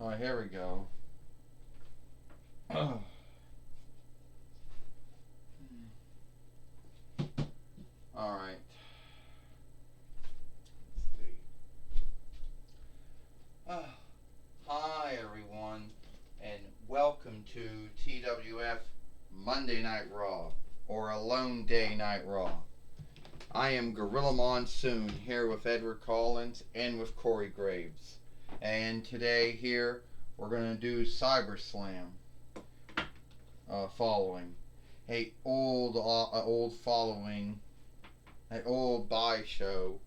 Oh, here we go. Alright. Hi, everyone, and welcome to TWF Monday Night Raw, or Alone Day Night Raw. I am Gorilla Monsoon, here with Edward Collins and with Corey Graves. And today here, we're going to do Cyberslam, following a old buy show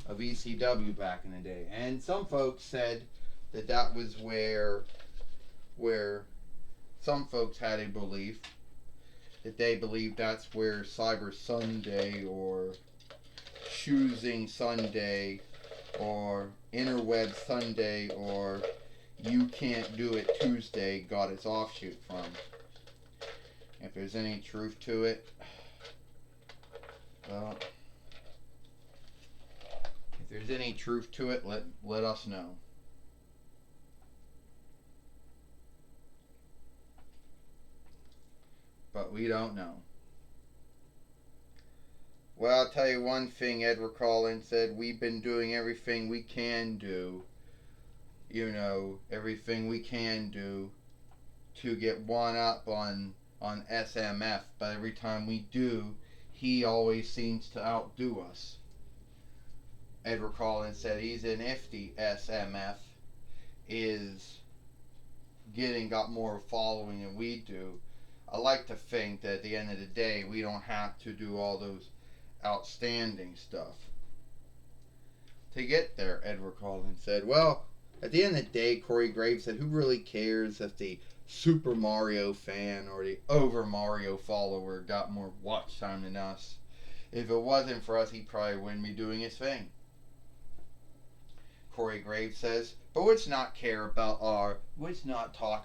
of ECW back in the day. And some folks said that was where some folks had a belief that they believed that's where Cyber Sunday or Choosing Sunday or Interweb Sunday or You Can't Do It Tuesday got its offshoot from. If there's any truth to it, well, if there's any truth to it, let us know. But we don't know. Well, I'll tell you one thing, Edward Collins said, we've been doing everything we can do, everything we can do to get one up on SMF, but every time we do, he always seems to outdo us. Edward Collins said he's in if the SMF is got more following than we do. I like to think that at the end of the day, we don't have to do all those outstanding stuff to get there, Edward Collins said. Well, at the end of the day, Corey Graves said, who really cares if the Super Mario fan or the Over Mario follower got more watch time than us? If it wasn't for us, he probably wouldn't be doing his thing. Corey Graves says, but let's not talk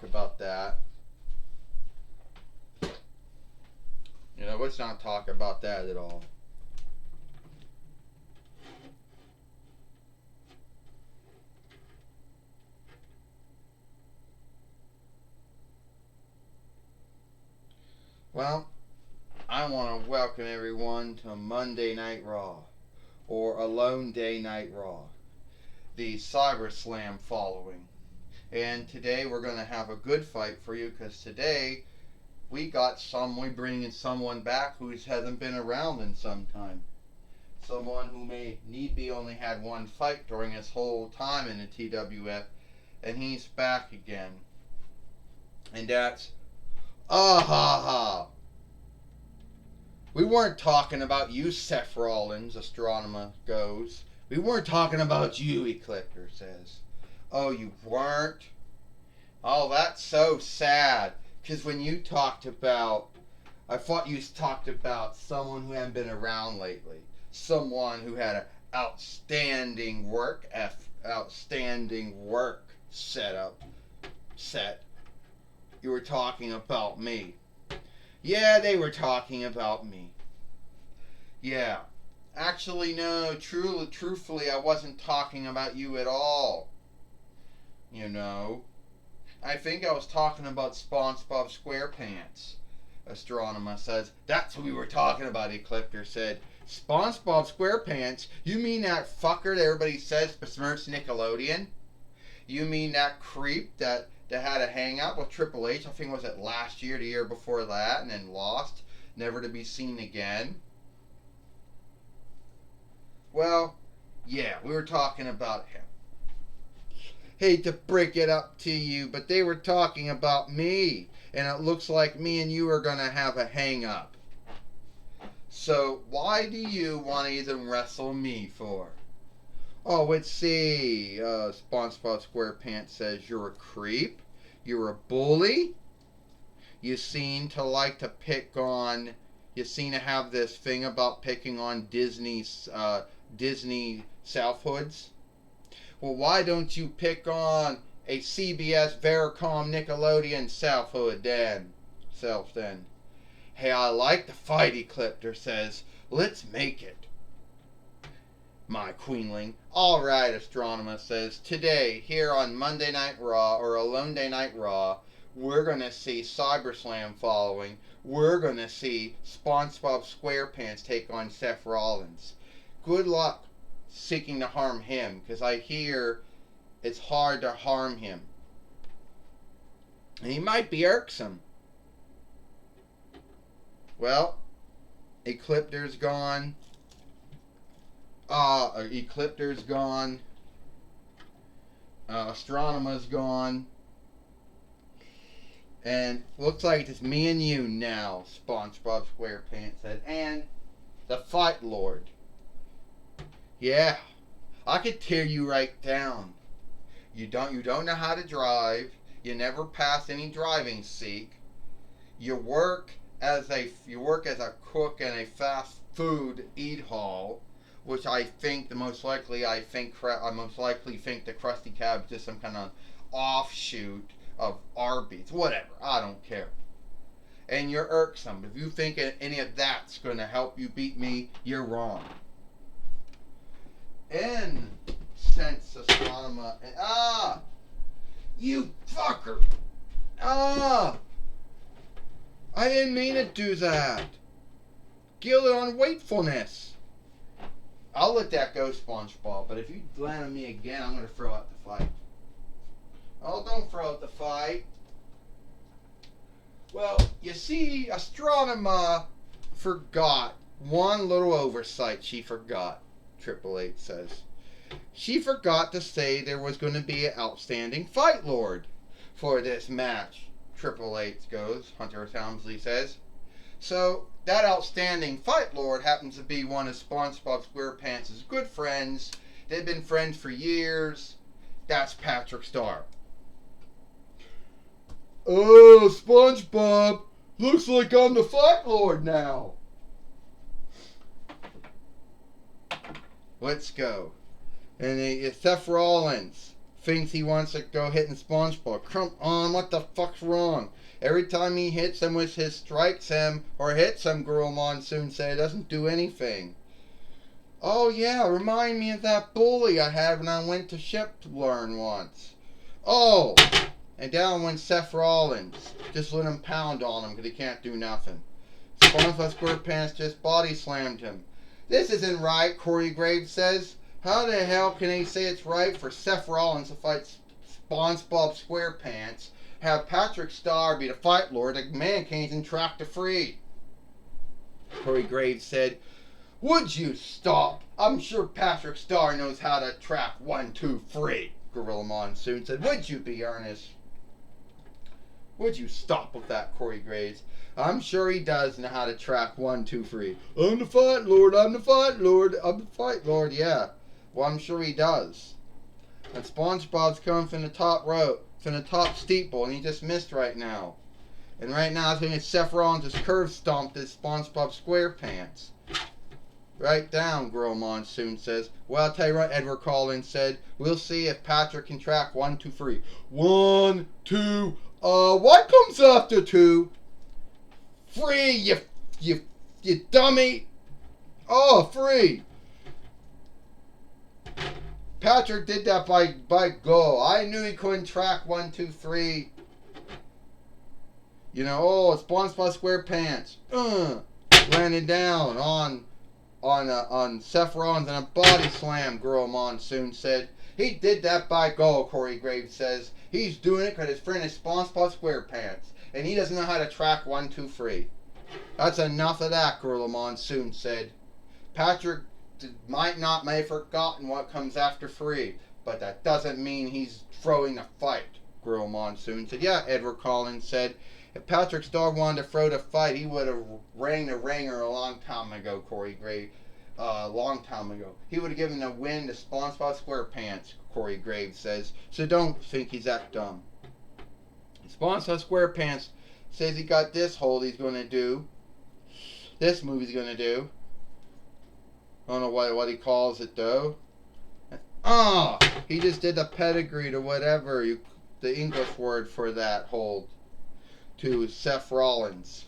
about that. Let's not talk about that at all. Well, I want to welcome everyone to Monday Night Raw, or Alone Day Night Raw, the Cyberslam following. And today we're going to have a good fight for you, because today we're bringing someone back who hasn't been around in some time. Someone who only had one fight during his whole time in the TWF, and he's back again. And that's Ahaha. We weren't talking about you, Seth Rollins, Astronomer goes. We weren't talking about you, Ecliptor says. Oh, you weren't? Oh, that's so sad. Because when you talked about, I thought you talked about someone who hadn't been around lately. Someone who had an outstanding work set. You were talking about me. Yeah, they were talking about me. Yeah. Actually, no, truthfully, I wasn't talking about you at all. I think I was talking about SpongeBob SquarePants. Astronomer says, that's who we were talking about, Ecliptor said. SpongeBob SquarePants? You mean that fucker that everybody says besmirks Nickelodeon? You mean that creep that had a hangout with Triple H, I think was it last year, the year before that, and then lost, never to be seen again? Well, yeah, we were talking about him. Hate to break it up to you, but they were talking about me, and it looks like me and you are going to have a hang-up. So, why do you want to even wrestle me for? Oh, let's see. SpongeBob SquarePants says, you're a creep? You're a bully? You seem to like to you seem to have this thing about picking on Disney Southhoods? Well, why don't you pick on a CBS, Veracom, Nickelodeon Southhood then? Hey, I like the fight, Ecliptor says. Let's make it. my queenling. Alright, Astronomer says, today, here on Monday Night Raw, or Alone Day Night Raw, we're going to see Cyberslam following. We're going to see SpongeBob SquarePants take on Seth Rollins. Good luck seeking to harm him, because I hear it's hard to harm him. And he might be irksome. Well, Eclipter's gone. Eclipter's gone. Astronomer's gone. And looks like it's me and you now, SpongeBob SquarePants said. And the Fight Lord. Yeah, I could tear you right down. You don't know how to drive. You never pass any driving seek. You work as a cook in a fast food eat hall, which I think most likely think the Krusty Krab is just some kind of offshoot of Arby's. Whatever, I don't care. And you're irksome. If you think any of that's going to help you beat me, you're wrong. And sense Astronomer. You fucker! I didn't mean to do that. Guilt on wakefulness. I'll let that go, SpongeBob, but if you land on me again, I'm going to throw out the fight. Oh, don't throw out the fight. Well, you see, Astronomer forgot one little oversight she forgot, Triple H says. She forgot to say there was going to be an outstanding Fight Lord for this match, Triple H goes, Hunter Helmsley says. So, that outstanding Fight Lord happens to be one of SpongeBob SquarePants' good friends. They've been friends for years. That's Patrick Star. Oh, SpongeBob, looks like I'm the Fight Lord now. Let's go. And Seth Rollins thinks he wants to go hitting SpongeBob. Come on, what the fuck's wrong? Every time he hits him with his strikes him or hits him, Girl Monsoon said, it doesn't do anything. Oh yeah, remind me of that bully I had when I went to Ship to Learn once. Oh, and down went Seth Rollins. Just let him pound on him because he can't do nothing. SpongeBob SquarePants just body slammed him. This isn't right, Corey Graves says. How the hell can they say it's right for Seth Rollins to fight SpongeBob SquarePants, have Patrick Star be the Fight Lord, the man can't even track the free? Corey Graves said, would you stop? I'm sure Patrick Star knows how to track 1, 2, 3. Gorilla Monsoon said, would you be earnest? Would you stop with that, Corey Graves? I'm sure he does know how to track 1, 2, 3. I'm the Fight Lord, I'm the Fight Lord, I'm the Fight Lord, yeah. Well, I'm sure he does. And SpongeBob's coming from the top rope, from the top steeple, and he just missed right now. And right now, I think Seth Rollins is curve stomped at SpongeBob SquarePants. Right down, Girl Monsoon says. Well, I'll tell you what, Edward Collins said. We'll see if Patrick can track 1, 2, 3. 1, 2, what comes after 2? 3, you dummy. Oh, 3. Patrick did that by go. I knew he couldn't track 1, 2, 3. You know, oh, it's SpongeBob SquarePants. Landing down on Seth Rollins and a body slam, Girl Monsoon said. He did that by go, Corey Graves says. He's doing it because his friend is SpongeBob SquarePants. And he doesn't know how to track 1, 2, 3. That's enough of that, Gorilla Monsoon said. Patrick may have forgotten what comes after 3, but that doesn't mean he's throwing the fight, Gorilla Monsoon said. Yeah, Edward Collins said. If Patrick Star wanted to throw the fight, he would have rang the ringer a long time ago, Corey Graves. Long time ago. He would have given the win to SpongeBob SquarePants, Corey Graves says. So don't think he's that dumb. SpongeBob SquarePants says he got this hold he's going to do. This move he's going to do. I don't know what he calls it though. He just did the pedigree to whatever the English word for that hold to Seth Rollins.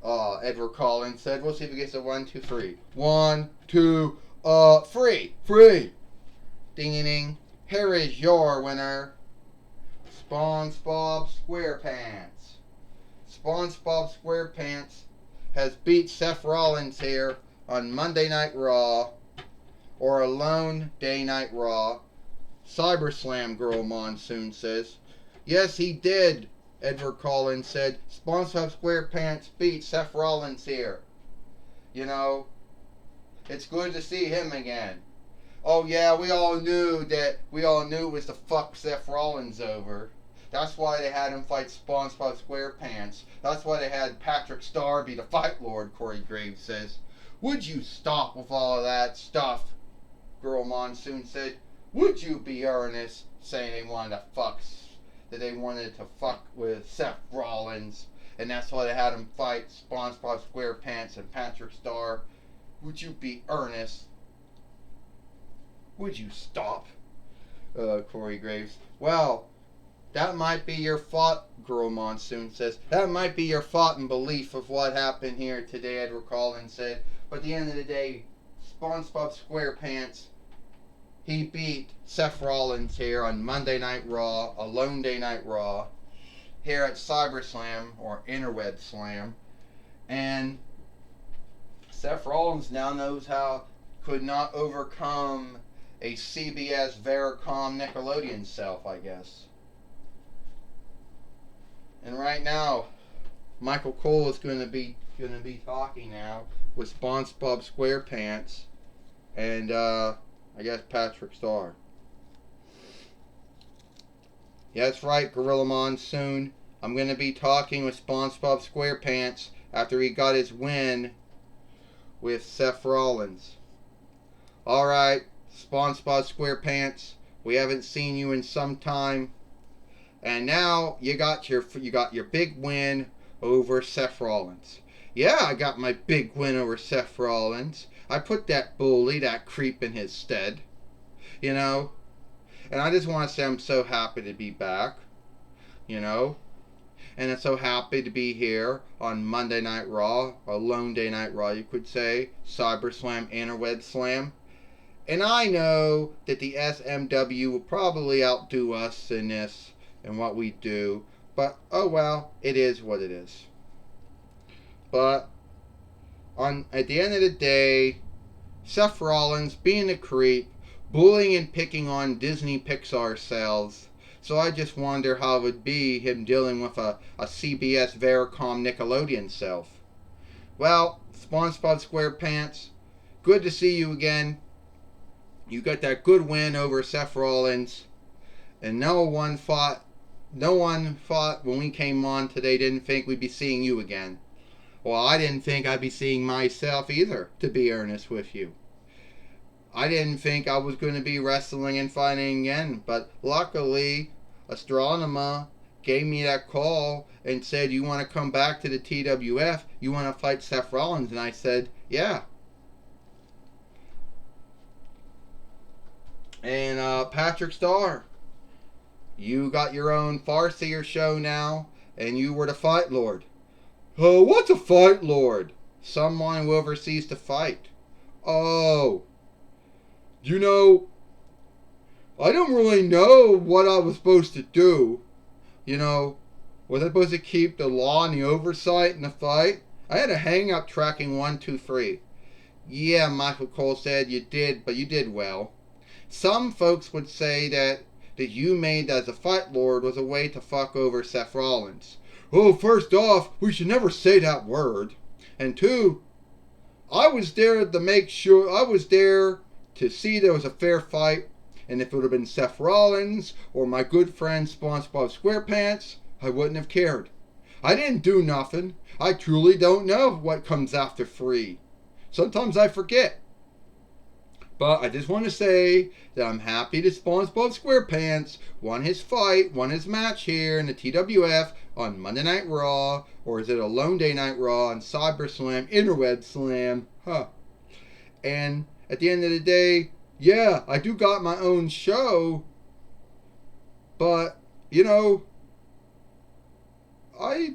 Edward Collins said, we'll see if he gets a 1, 2, 3. 1, 2, Free. Ding ding. Here is your winner, SpongeBob SquarePants. SpongeBob SquarePants has beat Seth Rollins here on Monday Night Raw, or Alone Day Night Raw. Cyberslam Girl Monsoon says, yes, he did. Edward Collins said, SpongeBob SquarePants beat Seth Rollins here. You know, it's good to see him again. Oh yeah, we all knew it was to fuck Seth Rollins over. That's why they had him fight SpongeBob SquarePants. That's why they had Patrick Star be the Fight Lord, Corey Graves says. Would you stop with all of that stuff? Girl Monsoon said. Would you be earnest saying they wanted to fuck with Seth Rollins, and that's why they had him fight SpongeBob SquarePants and Patrick Star? Would you be earnest? Would you stop? Corey Graves. Well, that might be your thought, Girl Monsoon says. That might be your thought and belief of what happened here today, Edward Collins said. But at the end of the day, SpongeBob SquarePants, he beat Seth Rollins here on Monday Night Raw, Alone Day Night Raw, here at Cyberslam, or Interweb Slam. And Seth Rollins now knows how could not overcome a CBS Veracom Nickelodeon self, I guess. And right now, Michael Cole is going to be talking now with SpongeBob SquarePants and I guess Patrick Star. Yeah, that's right, Gorilla Monsoon. I'm going to be talking with SpongeBob SquarePants after he got his win with Seth Rollins. Alright, SpongeBob SquarePants, we haven't seen you in some time. And now you got your big win over Seth Rollins. Yeah, I got my big win over Seth Rollins. I put that bully, that creep in his stead. You know? And I just want to say I'm so happy to be back. You know? And I'm so happy to be here on Monday Night Raw, Alone Day Night Raw, you could say. Cyberslam, Interweb Slam. And I know that the SMW will probably outdo us in this and what we do. But, oh well, it is what it is. But, at the end of the day, Seth Rollins being a creep, bullying and picking on Disney Pixar sales. So I just wonder how it would be him dealing with a CBS Veracom Nickelodeon self. Well, SpongeBob SquarePants, good to see you again. You got that good win over Seth Rollins. And no one thought when we came on today, didn't think we'd be seeing you again. Well, I didn't think I'd be seeing myself either, to be earnest with you. I didn't think I was going to be wrestling and fighting again, but luckily, Astronema gave me that call and said, you want to come back to the TWF? You want to fight Seth Rollins? And I said, yeah. And Patrick Star, you got your own Farseer show now, and you were the Fight Lord. Oh, what's a Fight Lord? Someone who oversees the fight. Oh, you know, I don't really know what I was supposed to do. You know, was I supposed to keep the law and the oversight in the fight? I had a hang-up tracking 1, 2, 3. Yeah, Michael Cole said you did, but you did well. Some folks would say that you made as a Fight Lord was a way to fuck over Seth Rollins. Oh, first off, we should never say that word. And two, I was there to make sure, I was there to see there was a fair fight. And if it would have been Seth Rollins or my good friend SpongeBob SquarePants, I wouldn't have cared. I didn't do nothing. I truly don't know what comes after 3. Sometimes I forget. But I just want to say that I'm happy that SpongeBob SquarePants won his fight, won his match here in the TWF on Monday Night Raw, or is it Alone Day Night Raw on Cyberslam, Interweb Slam, And at the end of the day, yeah, I do got my own show, but, you know, I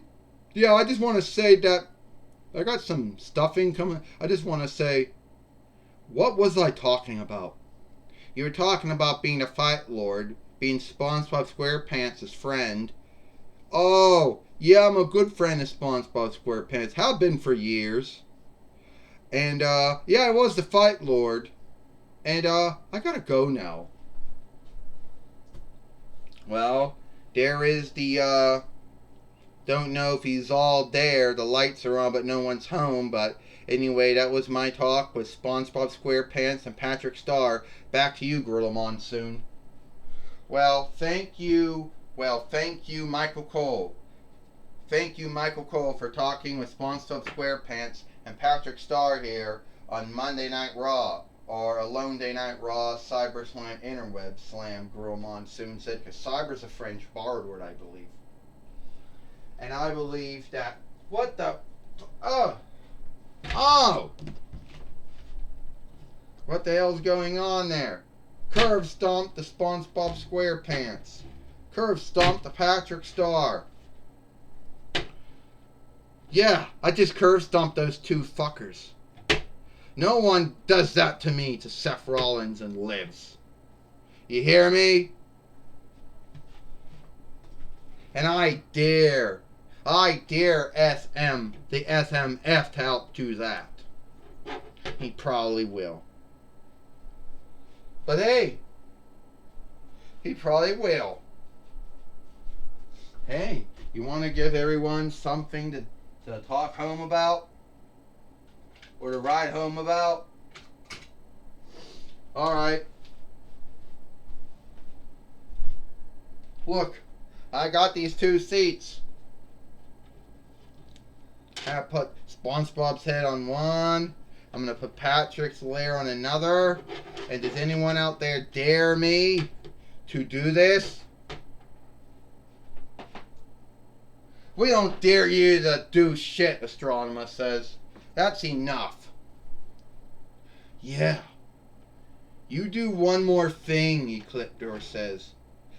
just want to say that I got some stuffing coming. I just want to say, What was I talking about? You were talking about being a fight lord, being SpongeBob SquarePants' friend. Oh, yeah, I'm a good friend of SpongeBob SquarePants. Have been for years. And, yeah, I was the fight lord. And, I gotta go now. Well, there is the, don't know if he's all there. The lights are on, but no one's home. But anyway, that was my talk with SpongeBob SquarePants and Patrick Star. Back to you, Gorilla Monsoon. Well, thank you. Well, thank you, Michael Cole. Thank you, Michael Cole, for talking with SpongeBob SquarePants and Patrick Star here on Monday Night Raw, or Alone Day Night Raw, Cyberslam, Interweb Slam, Gorilla Monsoon said, because cyber's a French borrowed word, I believe. And I believe that, what the, oh, what the hell's going on there? Curve stomp the SpongeBob SquarePants. Curve stomp the Patrick Star. Yeah, I just curve stomped those two fuckers. No one does that to me, to Seth Rollins, and lives. You hear me? And I dare SM, the SMF, to help do that. He probably will. But hey, he probably will. Hey, you want to give everyone something to talk home about? Or to ride home about? Alright. Look, I got these two seats. I put SpongeBob's head on one. I'm going to put Patrick's lair on another. And does anyone out there dare me to do this? We don't dare you to do shit, Astronomer says. That's enough. Yeah. You do one more thing, Ecliptor says.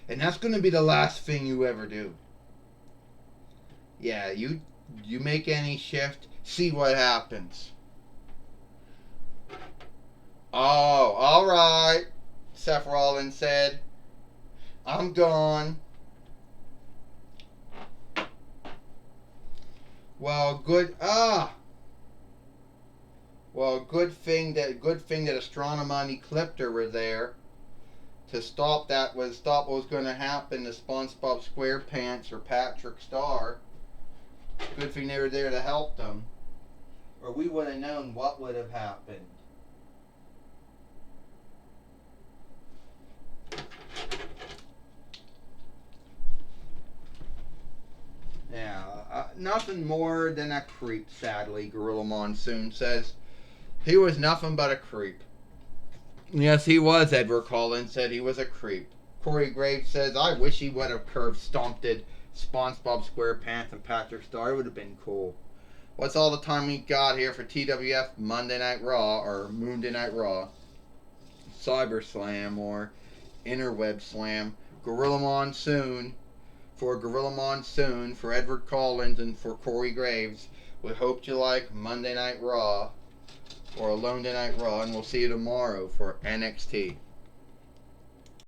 And that's going to be the last thing you ever do. Yeah, you make any shift, see what happens. Oh, alright, Seth Rollins said. I'm gone. Well, good thing that Astronomer and Ecliptor were there to stop what was going to happen to SpongeBob SquarePants or Patrick Star. Good thing they were there to help them, or we would have known what would have happened. Yeah, nothing more than a creep, sadly, Gorilla Monsoon says. He was nothing but a creep. Yes, he was, Edward Collins said he was a creep. Corey Graves says, I wish he would have curve stomped SpongeBob SquarePants and Patrick Star. It would have been cool. What's all the time we got here for TWF Monday Night Raw, or Moonday Night Raw, Cyberslam, or Interweb Slam, Gorilla Monsoon, for Gorilla Monsoon, for Edward Collins, and for Corey Graves. We hope you like Monday Night Raw, or Alone Day Night Raw, and we'll see you tomorrow for NXT.